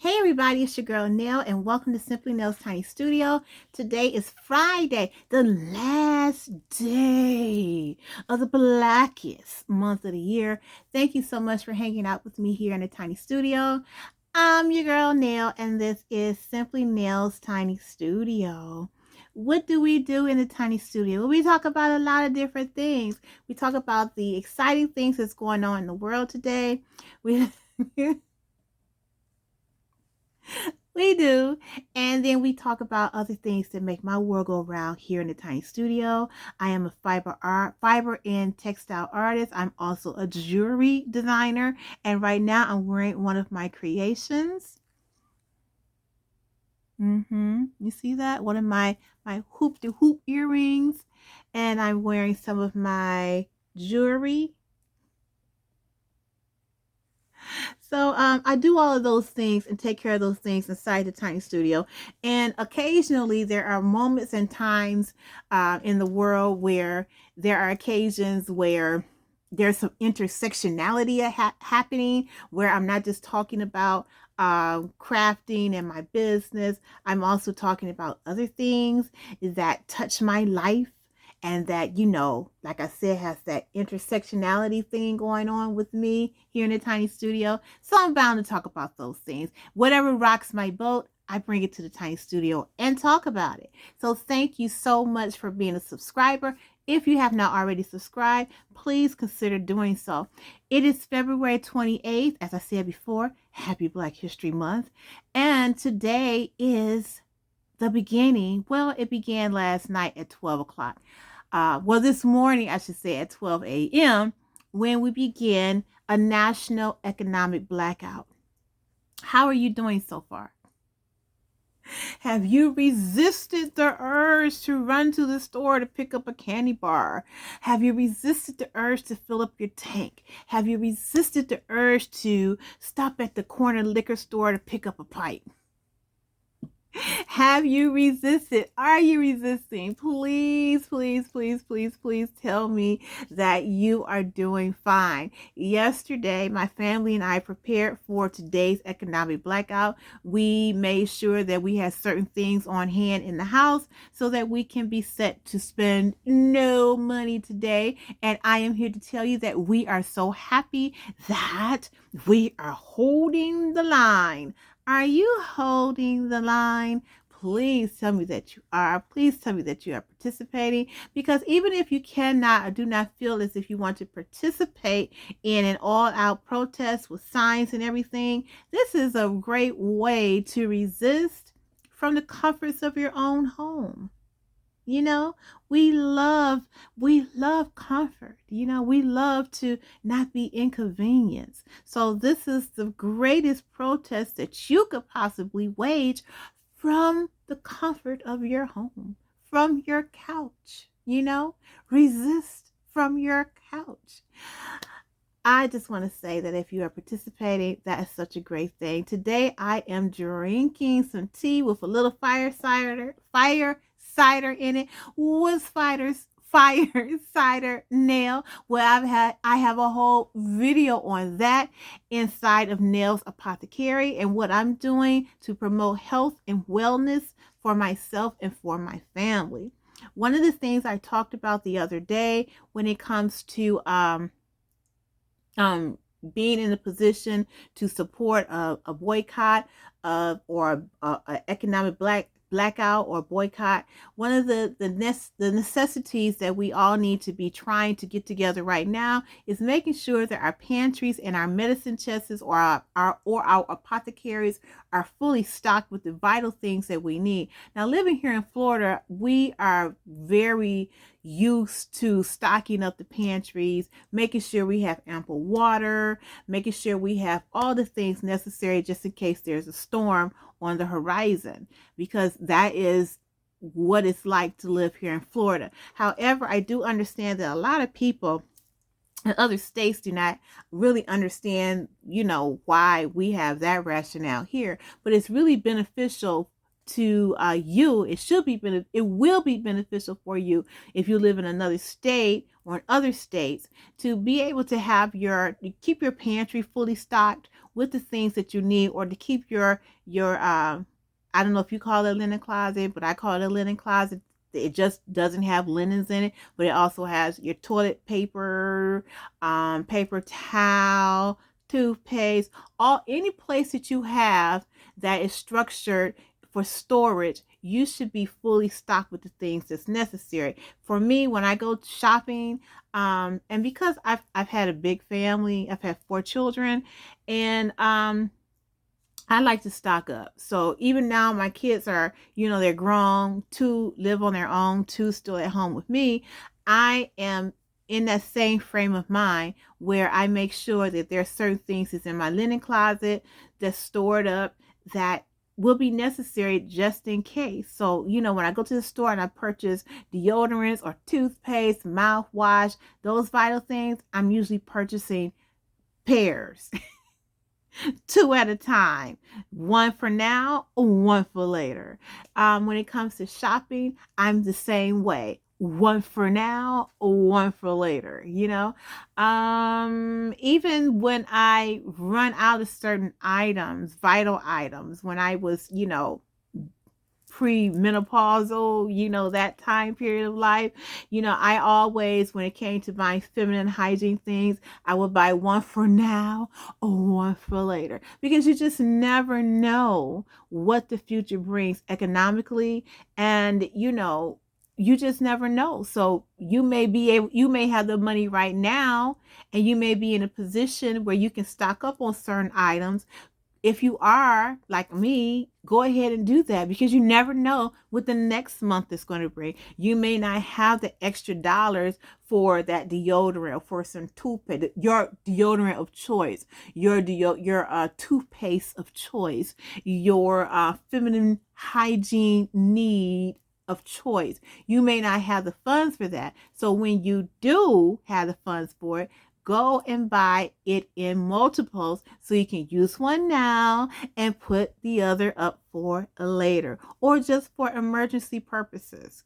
Hey everybody, it's your girl Nell and welcome to Simply Nell's Tiny Studio. Today is Friday, the last day of the blackest month of the year. Thank you so much for hanging out with me here in the Tiny Studio. I'm your girl Nell and this is Simply Nell's Tiny Studio. What do we do in the Tiny Studio? Well, we talk about a lot of different things. We talk about the exciting things that's going on in the world today. We We do. And then we talk about other things that make my world go round here in the Tiny Studio. I am a fiber and textile artist. I'm also a jewelry designer. And right now I'm wearing one of my creations. You see that? One of my hoop-de-hoop earrings. And I'm wearing some of my jewelry. So I do all of those things and take care of those things inside the Tiny Studio. And occasionally there are moments and times in the world where there are occasions where there's some intersectionality happening, where I'm not just talking about crafting and my business. I'm also talking about other things that touch my life and that, like I said, has that intersectionality thing going on with me here in the Tiny Studio. So I'm bound to talk about those things. Whatever rocks my boat, I bring it to the Tiny Studio and talk about it. So thank you so much for being a subscriber. If you have not already subscribed, please consider doing so. It is February 28th. As I said before, happy Black History Month. And today is the beginning. Well, it began last night at 12 o'clock. This morning, I should say, at 12 a.m., when we begin a national economic blackout. How are you doing so far? Have you resisted the urge to run to the store to pick up a candy bar? Have you resisted the urge to fill up your tank? Have you resisted the urge to stop at the corner liquor store to pick up a pipe? Have you resisted? Are you resisting? Please, please, please, please, please tell me that you are doing fine. Yesterday, my family and I prepared for today's economic blackout. We made sure that we had certain things on hand in the house so that we can be set to spend no money today. And I am here to tell you that we are so happy that we are holding the line. Are you holding the line? Please tell me that you are. Please tell me that you are participating, because even if you cannot or do not feel as if you want to participate in an all-out protest with signs and everything, this is a great way to resist from the comforts of your own home. We love comfort. We love to not be inconvenienced. So this is the greatest protest that you could possibly wage from the comfort of your home, from your couch. Resist from your couch. I just want to say that if you are participating, that is such a great thing. Today I am drinking some tea with a little fire cider in it. What's fire cider, Nell? Well, I have a whole video on that inside of Nell's Apothecary and what I'm doing to promote health and wellness for myself and for my family. One of the things I talked about the other day when it comes to being in a position to support a boycott or a economic blackout or boycott, one of the necessities that we all need to be trying to get together right now is making sure that our pantries and our medicine chests or our apothecaries are fully stocked with the vital things that we need. Now, living here in Florida, we are very used to stocking up the pantries, making sure we have ample water, making sure we have all the things necessary just in case there's a storm on the horizon, because that is what it's like to live here in Florida. However, I do understand that a lot of people in other states do not really understand, why we have that rationale here, but it's really beneficial to you. It will be beneficial for you if you live in another state or in other states to be able to keep your pantry fully stocked with the things that you need, or to keep your I don't know if you call it a linen closet, but I call it a linen closet. It just doesn't have linens in it, but it also has your toilet paper, paper towel, toothpaste, all any place that you have that is structured for storage. You should be fully stocked with the things that's necessary. For me, when I go shopping, and because I've had a big family, I've had 4 children, and I like to stock up. So even now my kids are, they're grown, 2 live on their own, 2 still at home with me. I am in that same frame of mind where I make sure that there are certain things that's in my linen closet that's stored up that will be necessary just in case. So, when I go to the store and I purchase deodorants or toothpaste, mouthwash, those vital things, I'm usually purchasing pairs. 2 at a time, one for now, one for later. When it comes to shopping, I'm the same way. One for now, one for later, even when I run out of certain items, vital items, when I was, pre-menopausal, that time period of life, I always, when it came to buying feminine hygiene things, I would buy one for now or one for later, because you just never know what the future brings economically, and you just never know. So you may have the money right now, and you may be in a position where you can stock up on certain items. If you are like me, go ahead and do that, because you never know what the next month is going to bring. You may not have the extra dollars for that deodorant or for some toothpaste, your deodorant of choice, your toothpaste of choice, your feminine hygiene need of choice. You may not have the funds for that. So when you do have the funds for it, go and buy it in multiples so you can use one now and put the other up for later, or just for emergency purposes.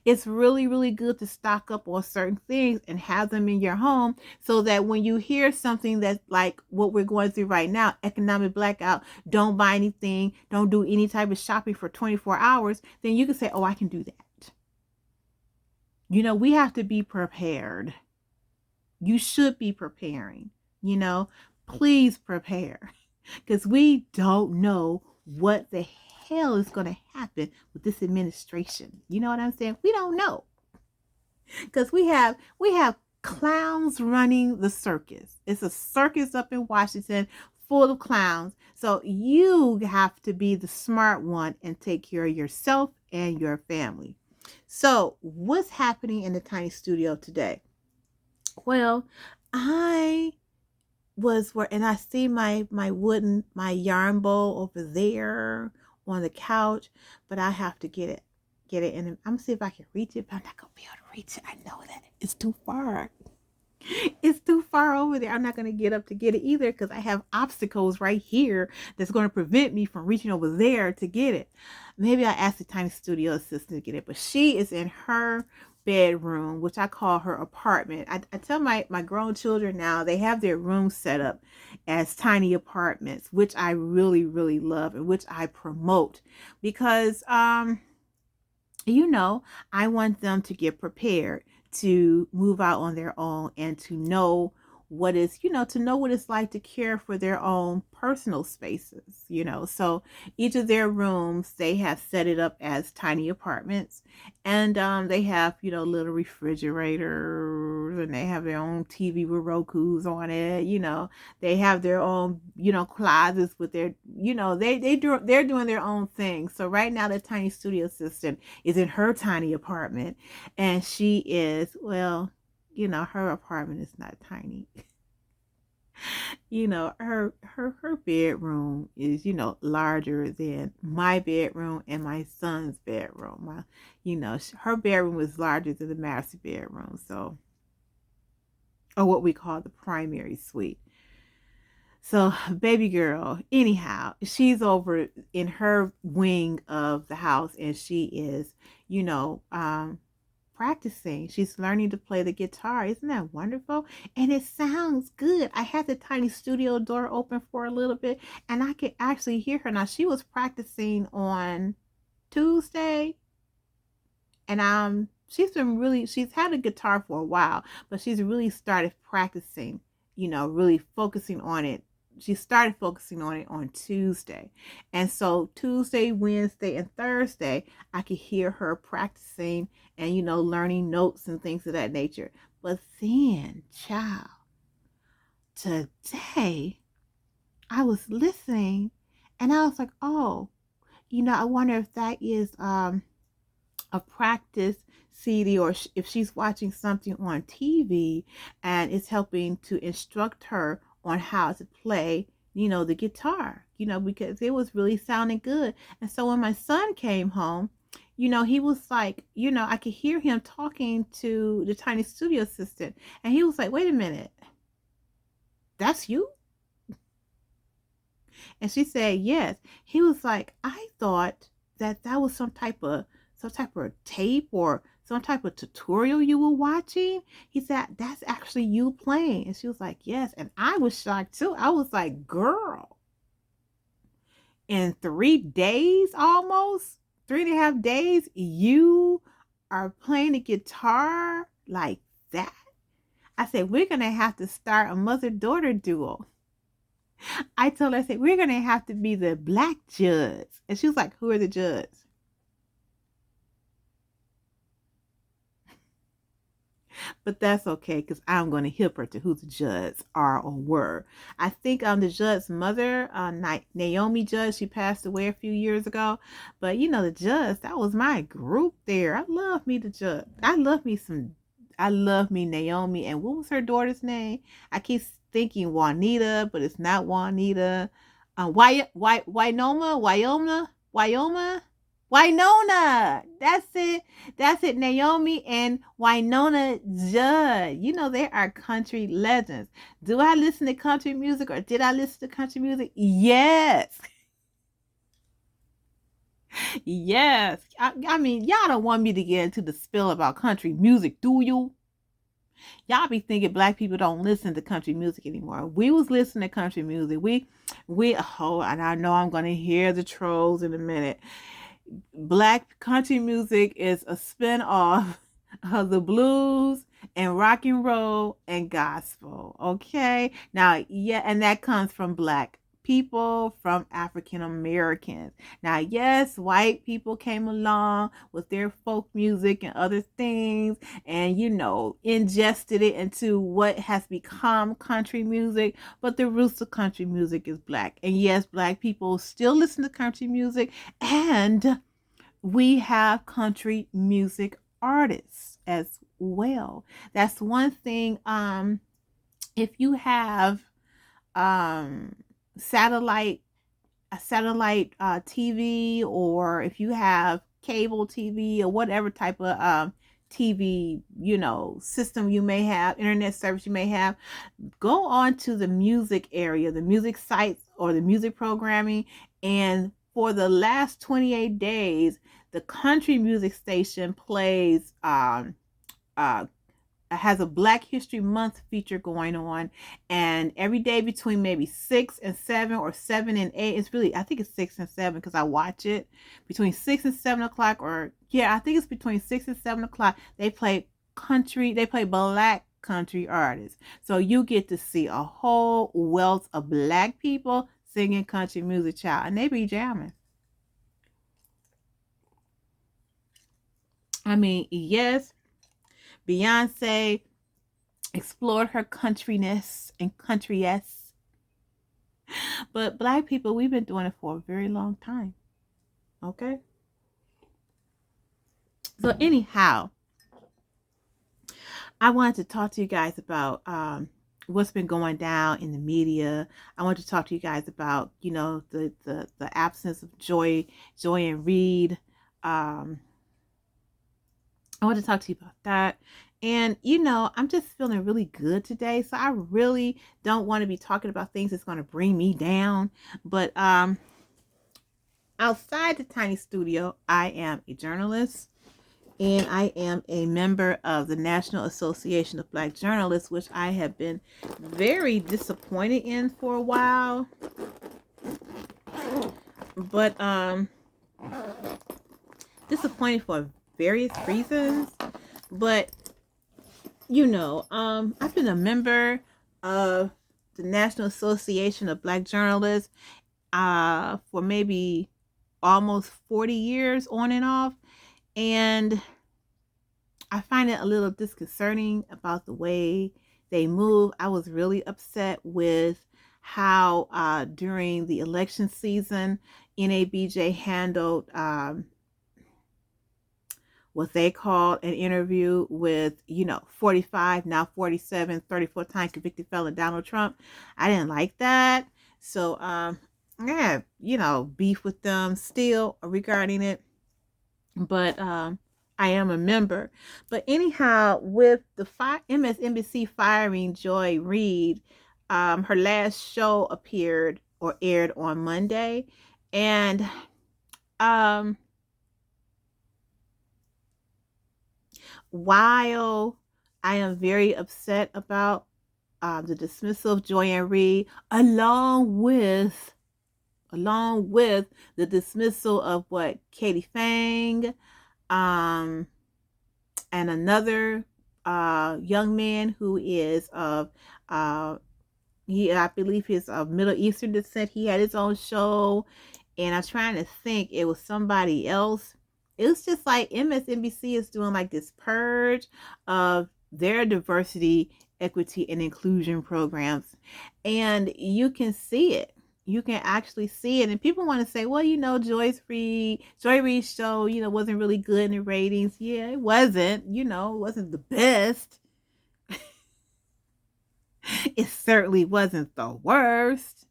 It's really, really good to stock up on certain things and have them in your home, so that when you hear something that's like what we're going through right now, economic blackout, don't buy anything, don't do any type of shopping for 24 hours, then you can say, oh, I can do that. We have to be prepared. You should be preparing, please prepare, because we don't know what the hell is going to happen with this administration. You know what I'm saying? We don't know, because we have clowns running the circus. It's a circus up in Washington full of clowns. So you have to be the smart one and take care of yourself and your family. So what's happening in the tiny studio today? Well, I and I see my yarn bowl over there on the couch, but I have to get it, and I'm gonna see if I can reach it, but I'm not gonna be able to reach it. I know that it's too far. It's too far over there. I'm not going to get up to get it either, because I have obstacles right here that's going to prevent me from reaching over there to get it. Maybe I'll ask the tiny studio assistant to get it, but she is in her bedroom, which I call her apartment. I tell my grown children now, they have their rooms set up as tiny apartments, which I really, really love, and which I promote, because I want them to get prepared to move out on their own, and to know what is, to know what it's like to care for their own personal spaces, So each of their rooms, they have set it up as tiny apartments, and they have, little refrigerators, and they have their own TV with Roku's on it, they have their own, closets with their, they're doing their own thing. So right now the tiny studio assistant is in her tiny apartment, and she is, well, her apartment is not tiny. Her bedroom is, larger than my bedroom and my son's bedroom. Her bedroom is larger than the master bedroom. So, or what we call the primary suite. So, baby girl, anyhow, she's over in her wing of the house, and she is, practicing. She's learning to play the guitar. Isn't that wonderful? And it sounds good. I had the tiny studio door open for a little bit, and I could actually hear her. Now, she was practicing on Tuesday, and she's had a guitar for a while, but she's really started practicing, really focusing on it. She started focusing on it on Tuesday. And so Tuesday, Wednesday, and Thursday, I could hear her practicing and, learning notes and things of that nature. But then, child, today I was listening and I was like, oh, I wonder if that is a practice CD, or if she's watching something on TV and it's helping to instruct her on how to play, the guitar, because it was really sounding good. And so when my son came home, he was like, I could hear him talking to the tiny studio assistant, and he was like, wait a minute, that's you? And she said, yes. He was like, I thought that was some type of tape or some type of tutorial you were watching. He said, that's actually you playing. And she was like, yes. And I was shocked too. I was like, girl, in 3 days, almost 3.5 days, you are playing the guitar like that? I said, we're going to have to start a mother-daughter duo. I told her, I said, we're going to have to be the Black Judds. And she was like, who are the Judds? But that's okay, because I'm going to hip her to who the Judds are or were. I think the Judd's mother, Naomi Judd, she passed away a few years ago. But the Judds, that was my group there. I love me the Judd. I love me Naomi. And what was her daughter's name? I keep thinking Juanita, but it's not Juanita. Wynonna. That's it. Naomi and Wynonna Judd. They are country legends. Do I listen to country music, or did I listen to country music? Yes. Yes. I mean, y'all don't want me to get into the spill about country music, do you? Y'all be thinking Black people don't listen to country music anymore. We was listening to country music. And I know I'm going to hear the trolls in a minute. Black country music is a spin-off of the blues and rock and roll and gospel. Okay. Now, yeah, and that comes from Black people, from African Americans. Now, yes, white people came along with their folk music and other things and, ingested it into what has become country music. But the roots of country music is Black. And yes, Black people still listen to country music, and we have country music artists as well. That's one thing. If you have satellite TV, or if you have cable TV or whatever type of TV system you may have, internet service you may have, go on to the music area, the music sites, or the music programming, and for the last 28 days, the country music station plays has a Black History Month feature going on, and every day between maybe 6 and 7, or 7 and 8, it's really, I think it's 6 and 7 because I watch it, between 6 and 7 o'clock, or I think it's between 6 and 7 o'clock, they play Black country artists. So you get to see a whole wealth of Black people singing country music, child, and they be jamming. I mean, yes, Beyonce explored her countryness and country-esque, but Black people, we've been doing it for a very long time. Okay. So anyhow, I wanted to talk to you guys about what's been going down in the media. I want to talk to you guys about, the absence of Joy and Reed. I want to talk to you about that. And, I'm just feeling really good today. So I really don't want to be talking about things that's going to bring me down. But outside the tiny studio, I am a journalist, and I am a member of the National Association of Black Journalists, which I have been very disappointed in for a while. But disappointed for various reasons. But I've been a member of the National Association of Black Journalists for maybe almost 40 years on and off. And I find it a little disconcerting about the way they move. I was really upset with how during the election season, NABJ handled what they called an interview with, 45, now 47, 34-time convicted felon Donald Trump. I didn't like that. So I have, beef with them still regarding it. But I am a member. But anyhow, with the MSNBC firing Joy Reid, her last show aired on Monday. And while I am very upset about the dismissal of Joy Reid, along with the dismissal of Katie Fang, and another young man who is of I believe he's of Middle Eastern descent. He had his own show, and I'm trying to think, it was somebody else. It was just like MSNBC is doing like this purge of their diversity, equity, and inclusion programs, and you can see it. You can actually see it. And people want to say, well, Joy Reid's show, wasn't really good in the ratings. Yeah, it wasn't, it wasn't the best. It certainly wasn't the worst.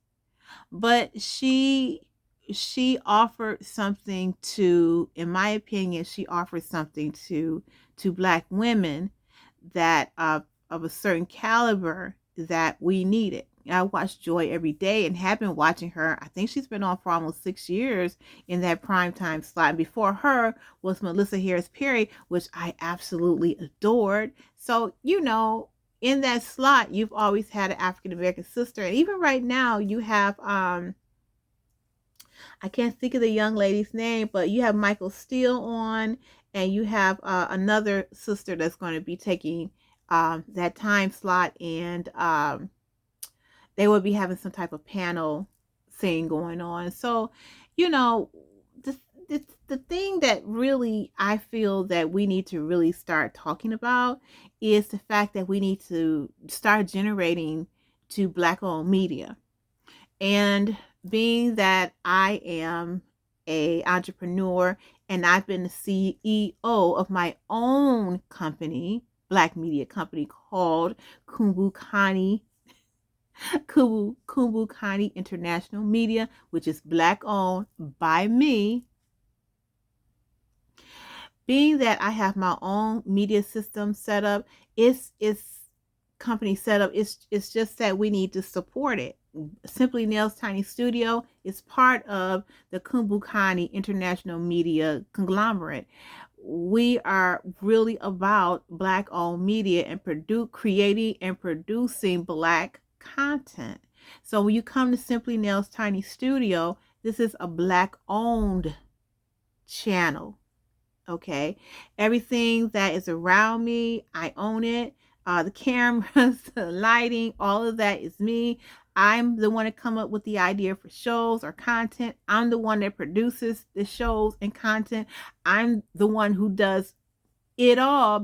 But she offered something in my opinion, she offered something to Black women that of a certain caliber that we needed. I watch Joy every day and have been watching her. I think she's been on for almost 6 years in that primetime slot. And before her was Melissa Harris Perry, which I absolutely adored. So, in that slot, you've always had an African American sister. And even right now, you have, I can't think of the young lady's name, but you have Michael Steele on, and you have another sister that's going to be taking that time slot, and they will be having some type of panel thing going on. So, the thing that really I feel that we need to really start talking about is the fact that we need to start generating to Black-owned media. And being that I am an entrepreneur and I've been the CEO of my own company, Black media company called Kumbu Kani International Media, which is Black owned by me. Being that I have my own media system set up, it's company set up, it's just that we need to support it. Simply Nails Tiny Studio is part of the Kumbukani International Media conglomerate. We are really about Black-owned media and creating and producing Black content. So when you come to Simply Nails Tiny Studio, this is a Black-owned channel. Okay, everything that is around me, I own it. The cameras, the lighting, all of that is me. I'm the one to come up with the idea for shows or content. I'm the one that produces the shows and content. I'm the one who does it all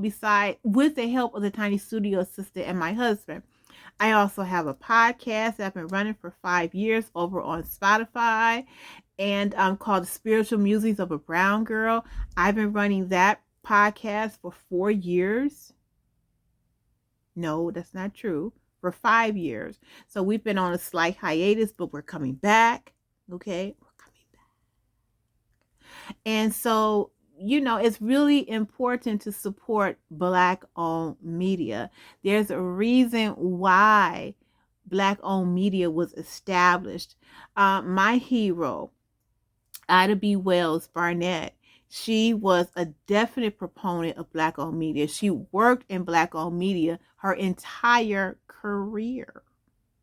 with the help of the tiny studio assistant and my husband. I also have a podcast that I've been running for 5 years over on Spotify, and called The Spiritual Musings of a Brown Girl. I've been running that podcast for 4 years. No, that's not true. For 5 years. So we've been on a slight hiatus, but we're coming back. Okay? We're coming back. And so, it's really important to support Black-owned media. There's a reason why Black-owned media was established. My hero, Ida B. Wells Barnett, She was a definite proponent of Black-owned media. She worked in Black-owned media her entire career.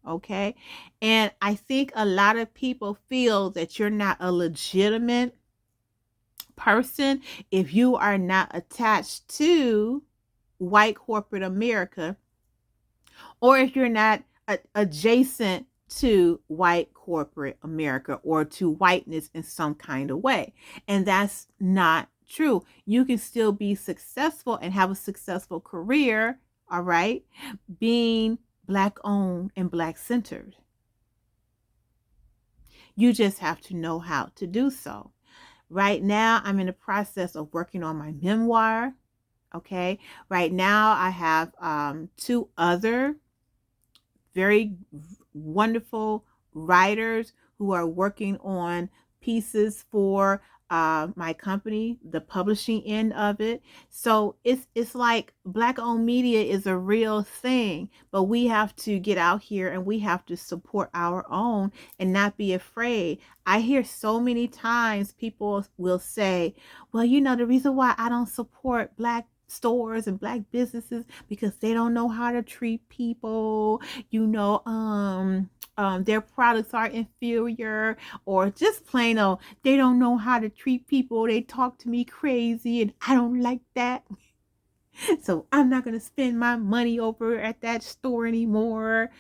Okay. And I think a lot of people feel that you're not a legitimate person if you are not attached to white corporate America, or if you're not adjacent to white corporate America or to whiteness in some kind of way. And that's not true. You can still be successful and have a successful career, all right, being Black owned and Black centered. You just have to know how to do so. Right now, I'm in the process of working on my memoir. Okay. Right now, I have two other very wonderful writers who are working on pieces for my company, the publishing end of it. So it's like Black-owned media is a real thing, but we have to get out here and we have to support our own and not be afraid. I hear so many times people will say, well, the reason why I don't support Black stores and Black businesses because they don't know how to treat people, their products are inferior, or just plain old, they don't know how to treat people. They talk to me crazy and I don't like that. So I'm not going to spend my money over at that store anymore.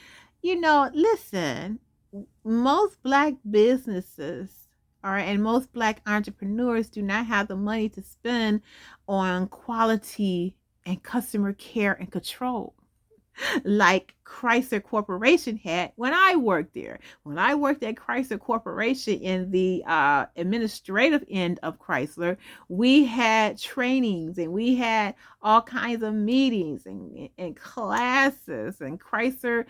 Listen, most Black businesses and most Black entrepreneurs do not have the money to spend on quality and customer care and control like Chrysler Corporation had when I worked there. When I worked at Chrysler Corporation in the administrative end of Chrysler, we had trainings and we had all kinds of meetings and classes and Chrysler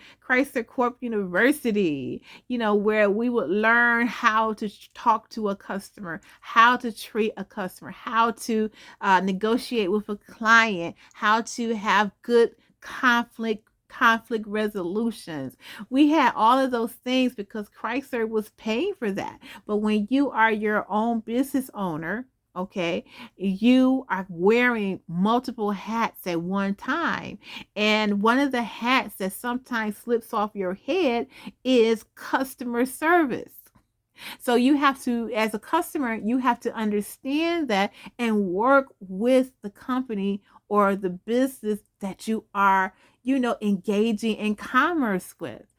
Corp University, where we would learn how to talk to a customer, how to treat a customer, how to negotiate with a client, how to have good conflict resolutions. We had all of those things because Chrysler was paying for that. But when you are your own business owner, okay, you are wearing multiple hats at one time. And one of the hats that sometimes slips off your head is customer service. So you have to, as a customer, you have to understand that and work with the company or the business that you are, engaging in commerce with.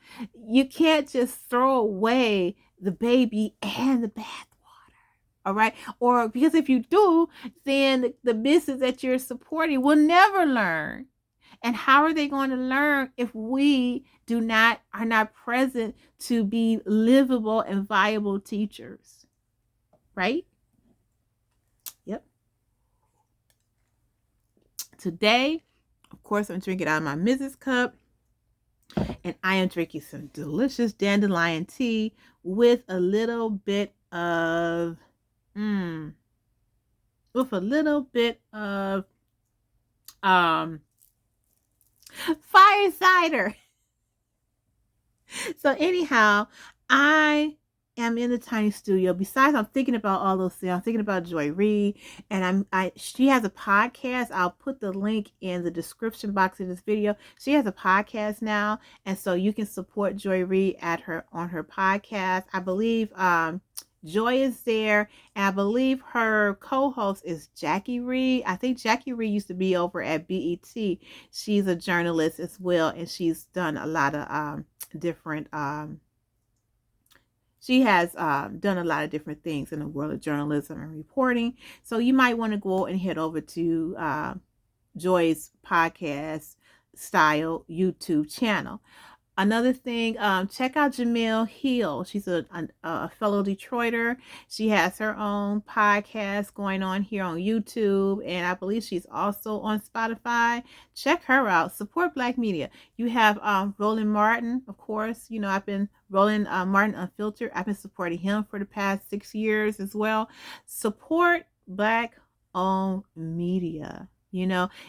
You can't just throw away the baby and the bathwater. All right. Or because if you do, then the business that you're supporting will never learn. And how are they going to learn if we are not present to be livable and viable teachers? Right? Yep. Today, of course, I'm drinking out of my Mrs. Cup, and I am drinking some delicious dandelion tea with a little bit of fire cider. So anyhow, I am in the tiny studio. Besides, I'm thinking about all those things. I'm thinking about Joy Reid, and she has a podcast. I'll put the link in the description box of this video. She has a podcast now, and so you can support Joy Reid on her podcast. I believe Joy is there, and I believe her co-host is Jackie Reed. I think Jackie Reed used to be over at BET. She's a journalist as well, and she's done a lot of different she has done a lot of different things in the world of journalism and reporting. So you might want to go and head over to Joy's podcast style YouTube channel. Another thing, check out Jamel Hill. She's a fellow Detroiter. She has her own podcast going on here on YouTube, and I believe she's also on Spotify. Check her out. Support Black media. You have Roland Martin, of course. I've been Roland Martin Unfiltered. I've been supporting him for the past 6 years as well. Support Black-owned media.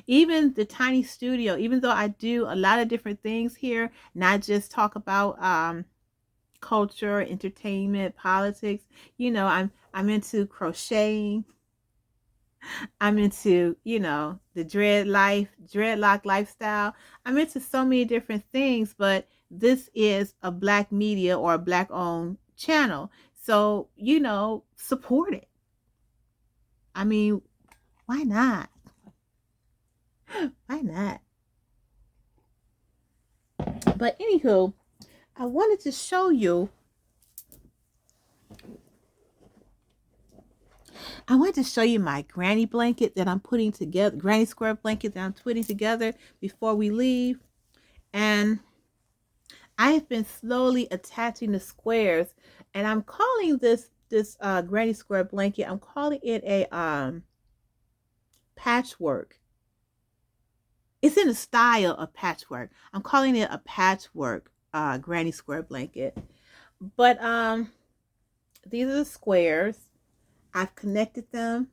Even the tiny studio, even though I do a lot of different things here, not just talk about culture, entertainment, politics, I'm into crocheting. I'm into, the dreadlock lifestyle. I'm into so many different things, but this is a Black media or a Black owned channel. So, support it. I mean, why not? Why not? But anywho, I wanted to show you, my granny blanket that I'm putting together, granny square blanket that I'm putting together before we leave. And I have been slowly attaching the squares, and I'm calling this granny square blanket, I'm calling it a patchwork. It's in the style of patchwork. I'm calling it a patchwork granny square blanket. But these are the squares. I've connected them,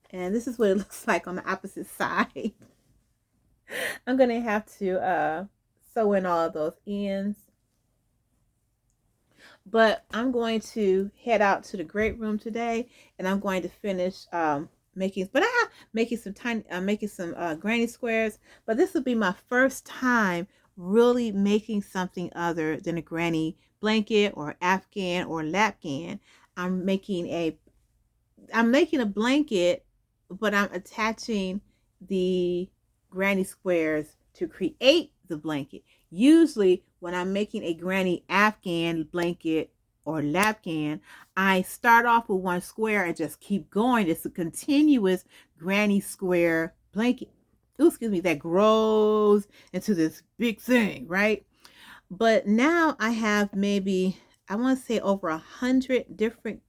and this is what it looks like on the opposite side. I'm gonna have to sew in all of those ends. But I'm going to head out to the great room today, and I'm going to finish making. But I have making some granny squares. But this will be my first time really making something other than a granny blanket or Afghan or lapghan. I'm making a blanket, but I'm attaching the granny squares to create the blanket. Usually when I'm making a granny Afghan blanket or lapghan, I start off with one square and just keep going. It's a continuous granny square blanket. Ooh, excuse me, that grows into this big thing, right? But now I have maybe, I want to say, over 100 different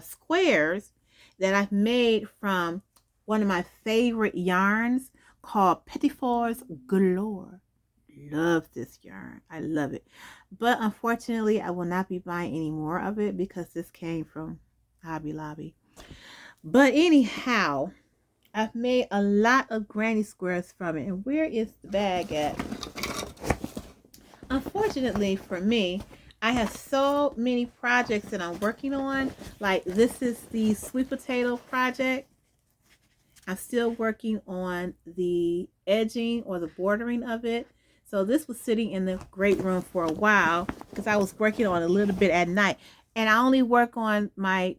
squares that I've made from one of my favorite yarns called Pettifor's Galore. Love this yarn. I love it. But unfortunately, I will not be buying any more of it because this came from Hobby Lobby. But anyhow, I've made a lot of granny squares from it. And where is the bag at? Unfortunately for me, I have so many projects that I'm working on. Like this is the sweet potato project. I'm still working on the edging or the bordering of it. So this was sitting in the great room for a while because I was working on a little bit at night. And I only work on my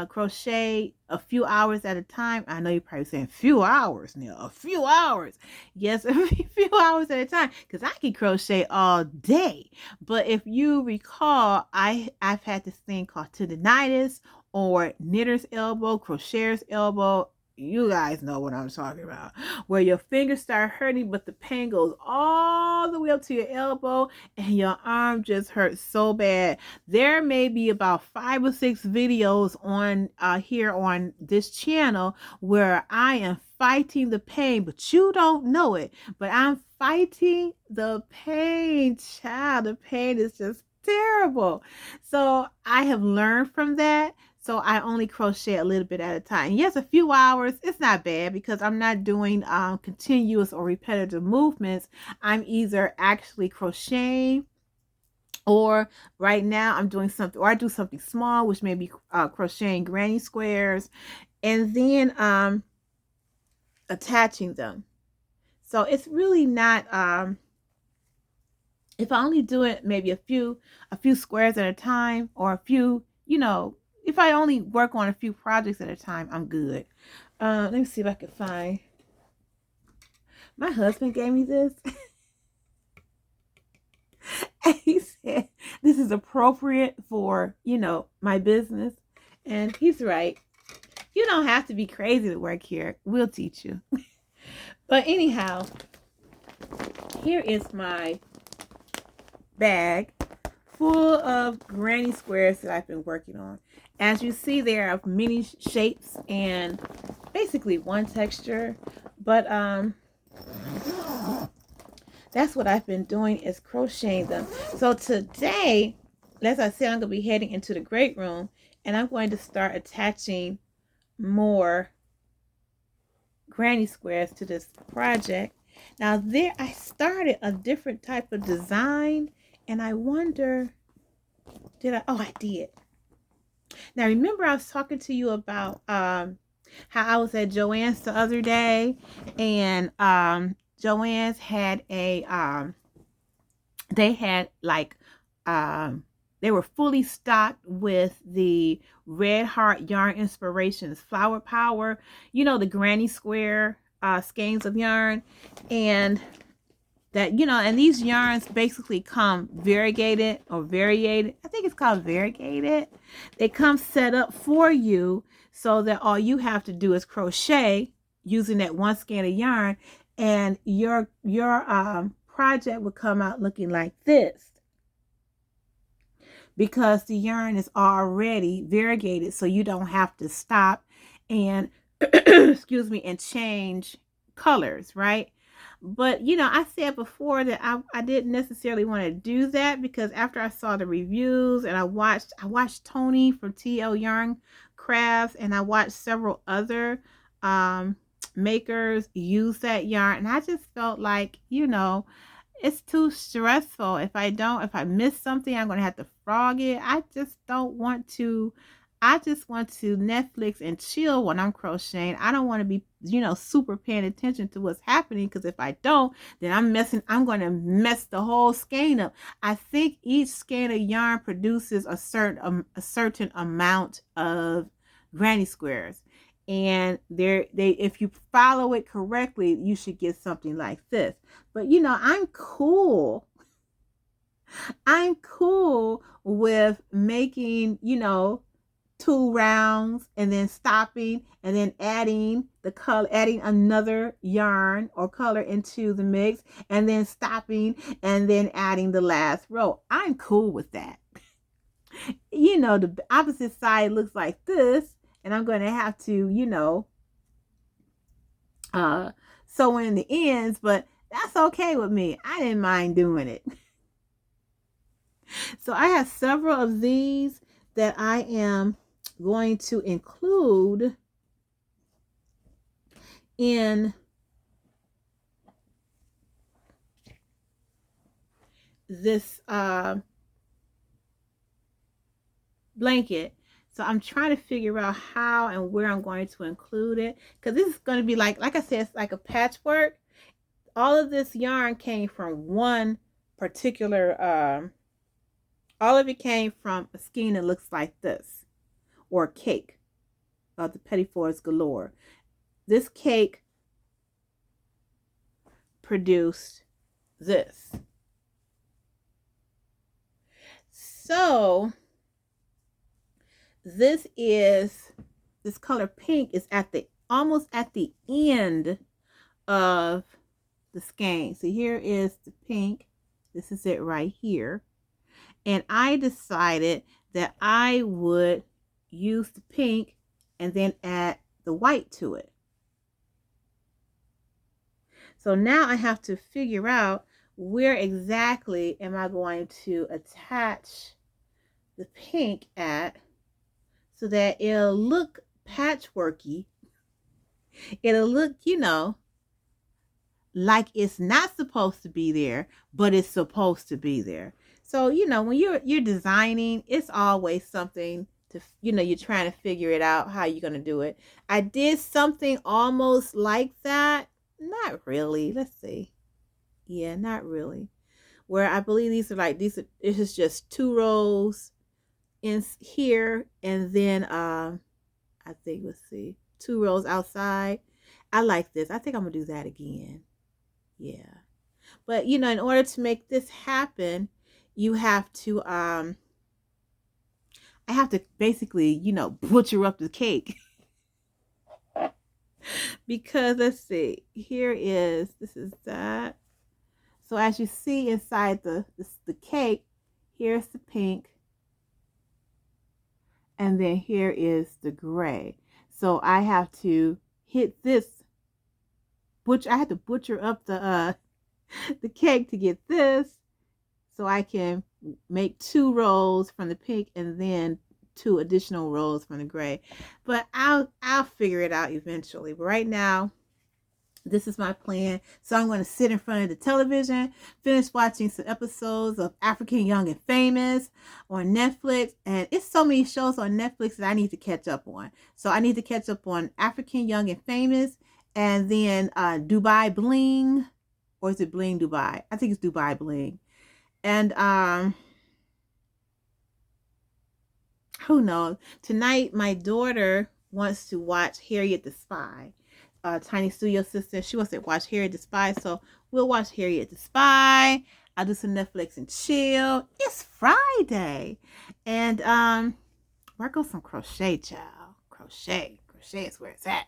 crochet a few hours at a time. I know you're probably saying, few hours, Neil, a few hours. Yes, a few hours at a time, because I can crochet all day. But if you recall, I've had this thing called tendonitis or knitter's elbow, crocheter's elbow. You guys know what I'm talking about, where your fingers start hurting, but the pain goes all the way up to your elbow and your arm just hurts so bad. There may be about 5 or 6 videos on here on this channel where I am fighting the pain, but you don't know it. But I'm fighting the pain, child. The pain is just terrible. So I have learned from that. So I only crochet a little bit at a time. Yes, a few hours, it's not bad because I'm not doing continuous or repetitive movements. I'm either actually crocheting, or right now I'm doing something, or I do something small, which may be crocheting granny squares, and then attaching them. So it's really not, if I only do it maybe a few squares at a time, or a few, if I only work on a few projects at a time, I'm good. Let me see if I can find. My husband gave me this. And he said, this is appropriate for, my business. And he's right. You don't have to be crazy to work here. We'll teach you. But anyhow, here is my bag full of granny squares that I've been working on. As you see, there are many shapes and basically one texture, but that's what I've been doing, is crocheting them. So today, as I said, I'm going to be heading into the great room, and I'm going to start attaching more granny squares to this project. Now there, I started a different type of design, and I wonder, did I? Oh, I did. Now remember, I was talking to you about how I was at Joann's the other day, and Joann's had a they had like um they were fully stocked with the Red Heart Yarn Inspirations Flower Power, you know, the granny square skeins of yarn. And that, you know, and these yarns basically come variegated or variated. I think it's called variegated. They come set up for you so that all you have to do is crochet using that one skein of yarn, and your project would come out looking like this, because the yarn is already variegated, so you don't have to stop and excuse me, and change colors, right? But you know, I said before that I didn't necessarily want to do that, because after I saw the reviews and I watched Tony from TL Yarn Crafts, and I watched several other makers use that yarn, and I just felt like, you know, it's too stressful. If I miss something, I'm going to have to frog it. I just don't want to. I just want to Netflix and chill when I'm crocheting. I don't want to be, you know, super paying attention to what's happening, because if I don't, then I'm going to mess the whole skein up. I think each skein of yarn produces a certain amount of granny squares. And if you follow it correctly, you should get something like this. But you know, I'm cool with making, you know, 2 rounds and then stopping and then adding the color, adding another yarn or color into the mix, and then stopping and then adding the last row. I'm cool with that. You know, the opposite side looks like this, and I'm going to have to, you know, sew in the ends, but that's okay with me. I didn't mind doing it. So I have several of these that I am going to include in this blanket. So I'm trying to figure out how and where I'm going to include it, because this is going to be like I said, it's like a patchwork. All of this yarn came from one particular all of it came from a skein that looks like this, or a cake of the Petit Fours Galore. This cake produced this. So this color pink is almost at the end of the skein. So here is the pink. This is it right here. And I decided that I would use the pink and then add the white to it. So now I have to figure out where exactly am I going to attach the pink at, so that it'll look patchworky. It'll look, you know, like it's not supposed to be there, but it's supposed to be there. So, you know, when you're designing, it's always something to, you know, you're trying to figure it out how you're going to do it. I did something almost like that. Not really. Let's see. Yeah, not really. Where I believe this is just 2 rows in here, and then I think, let's see, 2 rows outside. I like this. I think I'm going to do that again. Yeah. But, you know, in order to make this happen, you have to, I have to basically, you know, butcher up the cake. Because, let's see, this is that. So as you see inside the cake, here's the pink. And then here is the gray. So I have to hit this, I have to butcher up the cake to get this, so I can make 2 rows from the pink and then 2 additional rows from the gray. But I'll figure it out eventually. But right now, This is my plan. So I'm going to sit in front of the television, finish watching some episodes of African Young and Famous on Netflix. And it's so many shows on Netflix that I need to catch up on. So I need to catch up on African Young and Famous, and then Dubai Bling, or is it Bling Dubai? I think it's Dubai Bling. And who knows? Tonight, my daughter wants to watch Harriet the Spy. Tiny Studio sister, she wants to watch Harriet the Spy, so we'll watch Harriet the Spy. I'll do some Netflix and chill. It's Friday, and work on some crochet, child. Crochet is where it's at.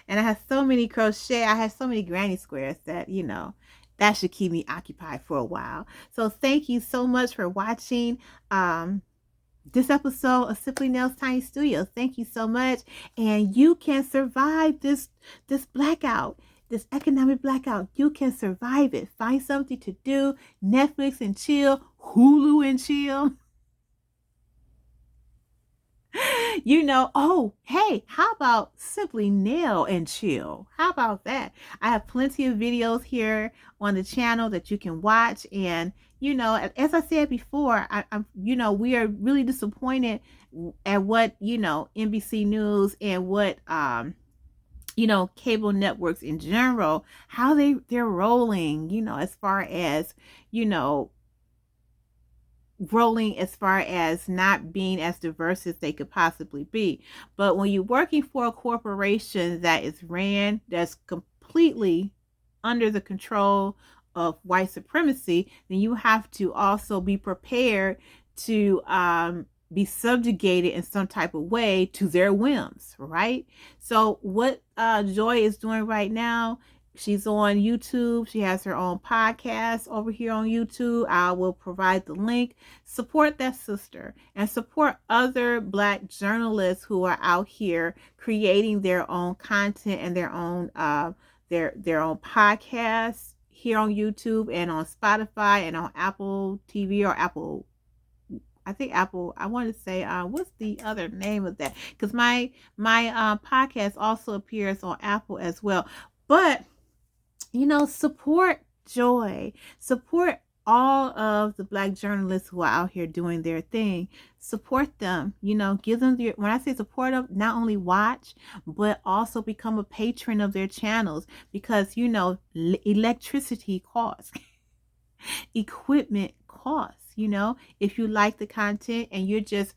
And I have so many crochet. I have so many granny squares that that should keep me occupied for a while. So thank you so much for watching. This episode of Simply Nails Tiny Studio. Thank you so much. And you can survive this blackout, this economic blackout. You can survive it. Find something to do. Netflix and chill. Hulu and chill. Oh, hey, how about Simply Nail and chill? How about that? I have plenty of videos here on the channel that you can watch. And, as I said before, I'm we are really disappointed at what, NBC News and what, cable networks in general, how they're rolling, as far as, rolling as far as not being as diverse as they could possibly be. But when you're working for a corporation that is that's completely under the control of white supremacy, then you have to also be prepared to be subjugated in some type of way to their whims, right? So what Joy is doing right now, she's on YouTube. She has her own podcast over here on YouTube. I will provide the link. Support that sister and support other Black journalists who are out here creating their own content and their own own podcasts here on YouTube and on Spotify and on Apple TV or Apple. I think Apple. I want to say what's the other name of that? Because my podcast also appears on Apple as well. But support Joy, support all of the Black journalists who are out here doing their thing. Support them, give them when I say support them, not only watch, but also become a patron of their channels, because, electricity costs, equipment costs. If you like the content and you're just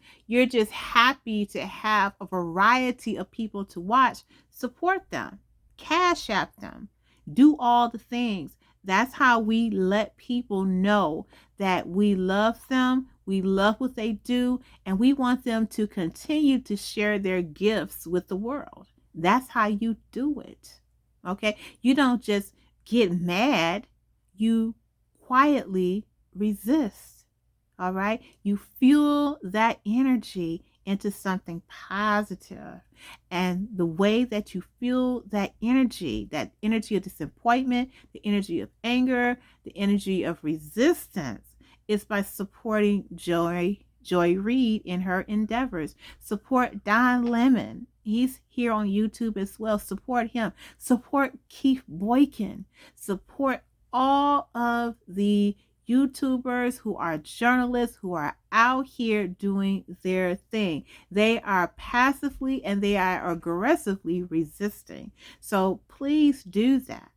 happy to have a variety of people to watch, support them, cash app them. Do all the things. That's how we let people know that we love them, we love what they do, and we want them to continue to share their gifts with the world. That's how you do it. Okay? You don't just get mad. You quietly resist. All right? You fuel that energy into something positive. And the way that you feel that energy of disappointment, the energy of anger, the energy of resistance, is by supporting Joy Reid in her endeavors. Support Don Lemon. He's here on YouTube as well. Support him. Support Keith Boykin. Support all of the YouTubers who are journalists who are out here doing their thing. They are passively and they are aggressively resisting. So please do that.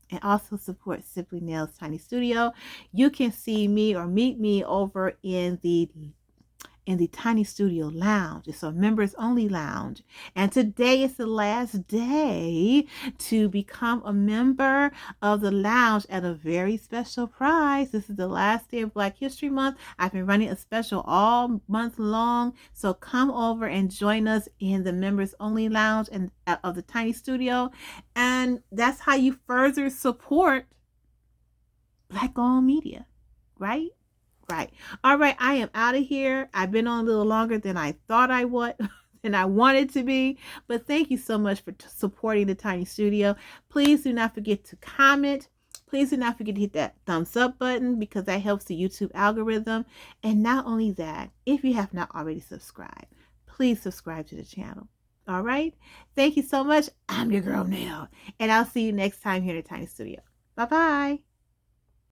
And also support Simply Nails Tiny Studio. You can see me or meet me over in the Tiny Studio Lounge. It's a members only lounge. And today is the last day to become a member of the lounge at a very special price. This is the last day of Black History Month. I've been running a special all month long. So come over and join us in the members only lounge and of the Tiny Studio. And that's how you further support Black owned media, right? Right. All right. I am out of here. I've been on a little longer than I thought I would, than I wanted to be. But thank you so much for supporting the Tiny Studio. Please do not forget to comment. Please do not forget to hit that thumbs up button, because that helps the YouTube algorithm. And not only that, if you have not already subscribed, please subscribe to the channel. All right. Thank you so much. I'm your girl Nell, and I'll see you next time here in the Tiny Studio. Bye bye.